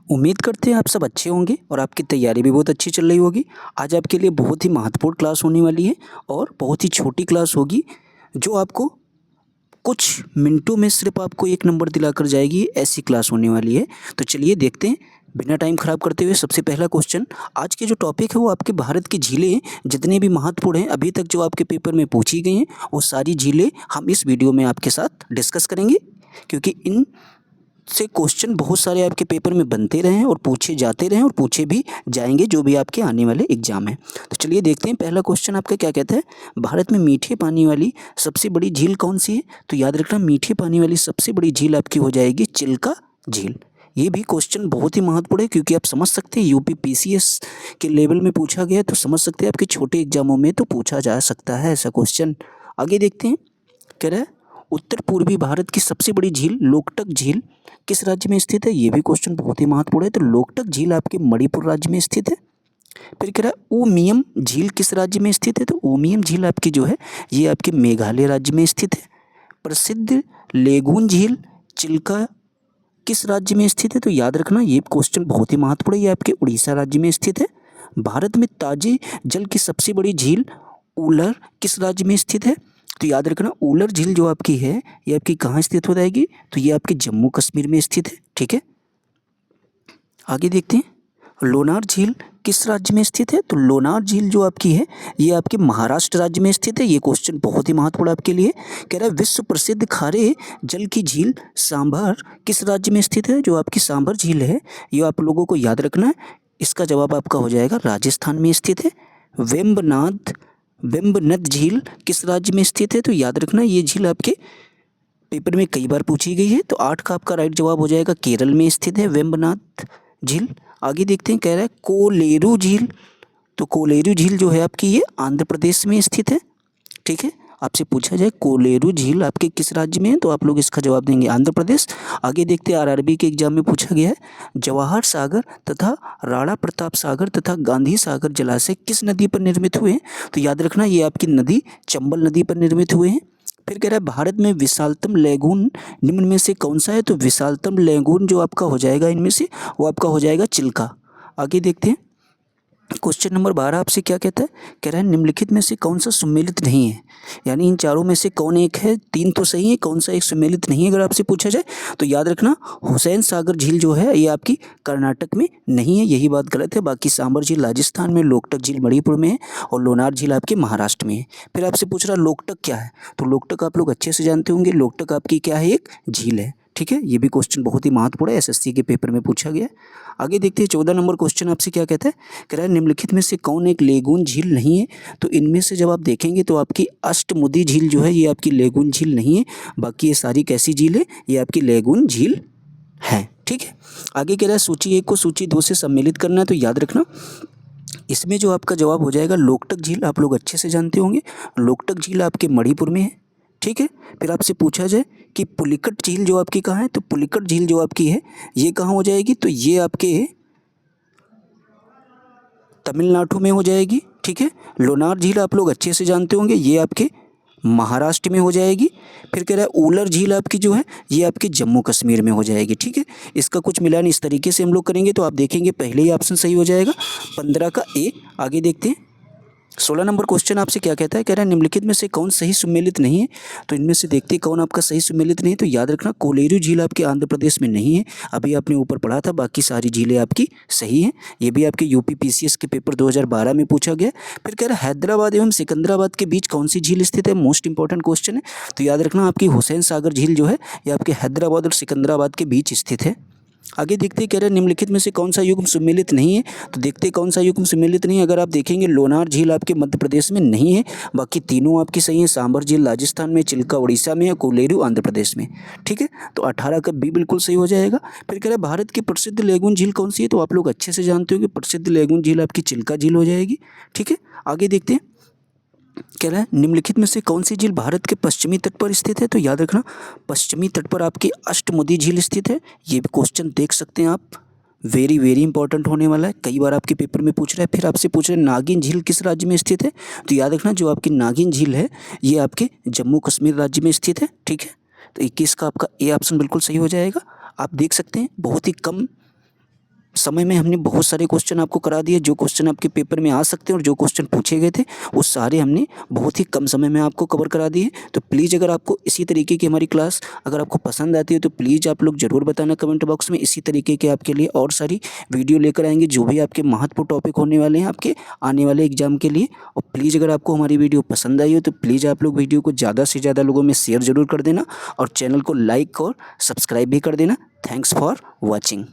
उम्मीद करते हैं आप सब अच्छे होंगे और आपकी तैयारी भी बहुत अच्छी चल रही होगी। आज आपके लिए बहुत ही महत्वपूर्ण क्लास होने वाली है और बहुत ही छोटी क्लास होगी जो आपको कुछ मिनटों में सिर्फ आपको 1 नंबर दिलाकर जाएगी, ऐसी क्लास होने वाली है। तो चलिए देखते हैं बिना टाइम ख़राब करते हुए। सबसे पहला क्वेश्चन, आज के जो टॉपिक है वो आपके भारत की झीलें जितनी भी महत्वपूर्ण हैं अभी तक जो आपके पेपर में पूछी गई हैं, वो सारी झीलें हम इस वीडियो में आपके साथ डिस्कस करेंगे, क्योंकि इन से क्वेश्चन बहुत सारे आपके पेपर में बनते रहे हैं और पूछे जाते रहे हैं और पूछे भी जाएंगे जो भी आपके आने वाले एग्जाम हैं। तो चलिए देखते हैं पहला क्वेश्चन आपका क्या कहता है, भारत में मीठे पानी वाली सबसे बड़ी झील कौन सी है। तो याद रखना, मीठे पानी वाली सबसे बड़ी झील आपकी हो जाएगी चिल्का झील। ये भी क्वेश्चन बहुत ही महत्वपूर्ण है, क्योंकि आप समझ सकते हैं यूपी पीसीएस के लेवल में पूछा गया है, तो समझ सकते हैं आपके छोटे एग्जामों में तो पूछा जा सकता है ऐसा क्वेश्चन। आगे देखते हैं, कह रहा है उत्तर पूर्वी भारत की सबसे बड़ी झील लोकटक झील किस राज्य में स्थित है। ये भी क्वेश्चन बहुत ही महत्वपूर्ण है। तो लोकटक झील आपके मणिपुर राज्य में स्थित है। फिर कह रहा है उमियम झील किस राज्य में स्थित है। तो उमियम झील आपकी जो है ये आपके मेघालय राज्य में स्थित है। प्रसिद्ध लेगून झील चिल्का किस राज्य में स्थित है। तो याद रखना ये क्वेश्चन बहुत ही महत्वपूर्ण है, ये आपके उड़ीसा राज्य में स्थित है। भारत में ताजे जल की सबसे बड़ी झील उलर किस राज्य में स्थित है। तो याद रखना उलर झील जो आपकी है ये आपकी कहाँ स्थित हो जाएगी। तो ये आपके जम्मू कश्मीर में स्थित है। ठीक है, आगे देखते हैं, लोनार झील किस राज्य में स्थित है। तो लोनार झील जो आपकी है ये आपके महाराष्ट्र राज्य में स्थित है। ये क्वेश्चन बहुत ही महत्वपूर्ण आपके लिए। कह रहा है विश्व प्रसिद्ध खारे जल की झील सांभर किस राज्य में स्थित है। जो आपकी सांभर झील है ये आप लोगों को याद रखना है, इसका जवाब आपका हो जाएगा राजस्थान में स्थित है। वेम्बनाथ झील किस राज्य में स्थित है। तो याद रखना ये झील आपके पेपर में कई बार पूछी गई है। तो 8 का आपका राइट जवाब हो जाएगा केरल में स्थित है वेम्बनाथ झील। आगे देखते हैं, कह रहा है कोलेरू झील। तो कोलेरू झील जो है आपकी ये आंध्र प्रदेश में स्थित है। ठीक है, आपसे पूछा जाए कोलेरू झील आपके किस राज्य में है, तो आप लोग इसका जवाब देंगे आंध्र प्रदेश। आगे देखते हैं, आरआरबी के एग्जाम में पूछा गया है जवाहर सागर तथा राणा प्रताप सागर तथा गांधी सागर जलाशय किस नदी पर निर्मित हुए हैं। तो याद रखना ये आपकी नदी चंबल नदी पर निर्मित हुए हैं। फिर कह रहा है भारत में विशालतम लैगून निम्न में से कौन सा है। तो विशालतम लैगून जो आपका हो जाएगा इनमें से वो आपका हो जाएगा चिल्का। आगे देखते हैं, क्वेश्चन नंबर 12 आपसे क्या कहता है, कह रहा है निम्नलिखित में से कौन सा सम्मिलित नहीं है। यानी इन चारों में से कौन एक है, 3 तो सही है, कौन सा एक सम्मिलित नहीं है अगर आपसे पूछा जाए। तो याद रखना हुसैन सागर झील जो है ये आपकी कर्नाटक में नहीं है, यही बात गलत है। बाकी सांबर झील राजस्थान में, लोकटक झील मणिपुर में है और लोनार झील आपके महाराष्ट्र में है। फिर आपसे पूछ रहा लोकटक क्या है। तो लोकटक आप लोग अच्छे से जानते होंगे, लोकटक आपकी क्या है, एक झील है। ठीक है, ये भी क्वेश्चन बहुत ही महत्वपूर्ण है, एसएससी के पेपर में पूछा गया। आगे देखते हैं 14 नंबर क्वेश्चन आपसे क्या कहता है, कह रहा है निम्नलिखित में से कौन एक लेगून झील नहीं है। तो इनमें से जब आप देखेंगे तो आपकी अष्टमुदी झील जो है ये आपकी लेगून झील नहीं है, बाकी ये सारी कैसी झील है, ये आपकी लेगून झील है। ठीक है, आगे कह रहा है सूची 1 को सूची 2 से सम्मिलित करना है। तो याद रखना इसमें जो आपका जवाब हो जाएगा लोकटक झील, आप लोग अच्छे से जानते होंगे, लोकटक झील आपके मणिपुर में है। ठीक है, फिर आपसे पूछा जाए कि पुलिकट झील जो आपकी कहाँ है। तो पुलिकट झील जो आपकी है ये कहाँ हो जाएगी। तो ये आपके तमिलनाडु में हो जाएगी। ठीक है, लोनार झील आप लोग अच्छे से जानते होंगे, ये आपके महाराष्ट्र में हो जाएगी। फिर कह रहा है उलर झील आपकी जो है ये आपके जम्मू कश्मीर में हो जाएगी। ठीक है, इसका कुछ मिलान इस तरीके से हम लोग करेंगे तो आप देखेंगे पहले ही ऑप्शन सही हो जाएगा, 15 का ए। आगे देखते हैं 16 नंबर क्वेश्चन आपसे क्या कहता है, कह रहा है निम्नलिखित में से कौन सही सम्मिलित नहीं है। तो इनमें से देखते हैं कौन आपका सही सम्मिलित नहीं है। तो याद रखना कोलेरू झील आपके आंध्र प्रदेश में नहीं है, अभी आपने ऊपर पढ़ा था, बाकी सारी झीलें आपकी सही हैं। ये भी आपके यूपी पीसीएस के पेपर 2012 में पूछा गया। फिर कह रहा है हैदराबाद एवं सिकंदराबाद के बीच कौन सी झील स्थित है, मोस्ट इंपॉर्टेंट क्वेश्चन है। तो याद रखना आपकी हुसैन सागर झील जो है ये आपके हैदराबाद और सिकंदराबाद के बीच स्थित है। आगे देखते हैं, कह रहे हैं निम्नलिखित में से कौन सा युग्म सम्मिलित नहीं है। तो देखते हैं कौन सा युग्म सम्मिलित नहीं है। अगर आप देखेंगे लोनार झील आपके मध्य प्रदेश में नहीं है, बाकी तीनों आपकी सही है। सांबर झील राजस्थान में, चिल्का उड़ीसा में, कोलेरू आंध्र प्रदेश में। ठीक है, तो 18 का बी बिल्कुल सही हो जाएगा। फिर कह रहे हैं भारत की प्रसिद्ध लेगून झील कौन सी है। तो आप लोग अच्छे से जानते हो कि प्रसिद्ध लेगून झील आपकी चिल्का झील हो जाएगी। ठीक है, आगे देखते हैं, कह रहा है निम्नलिखित में से कौन सी झील भारत के पश्चिमी तट पर स्थित है। तो याद रखना पश्चिमी तट पर आपकी अष्टमुदी झील स्थित है। ये भी क्वेश्चन देख सकते हैं आप, वेरी वेरी इंपॉर्टेंट होने वाला है, कई बार आपके पेपर में पूछ रहा है। फिर आपसे पूछ रहे हैं नागिन झील किस राज्य में स्थित है। तो याद रखना जो आपकी नागिन झील है ये आपके जम्मू कश्मीर राज्य में स्थित है। ठीक है, तो 21 का आपका ए ऑप्शन बिल्कुल सही हो जाएगा। आप देख सकते हैं बहुत ही कम समय में हमने बहुत सारे क्वेश्चन आपको करा दिए। जो क्वेश्चन आपके पेपर में आ सकते हैं और जो क्वेश्चन पूछे गए थे वो सारे हमने बहुत ही कम समय में आपको कवर करा दिए। तो प्लीज़ अगर आपको इसी तरीके की हमारी क्लास अगर आपको पसंद आती है तो प्लीज़ आप लोग ज़रूर बताना कमेंट बॉक्स में। इसी तरीके के आपके लिए और सारी वीडियो लेकर आएंगे जो भी आपके महत्वपूर्ण टॉपिक होने वाले हैं आपके आने वाले एग्जाम के लिए। और प्लीज़ अगर आपको हमारी वीडियो पसंद आई हो तो प्लीज़ आप लोग वीडियो को ज़्यादा से ज़्यादा लोगों में शेयर ज़रूर कर देना और चैनल को लाइक और सब्सक्राइब भी कर देना। Thanks for watching.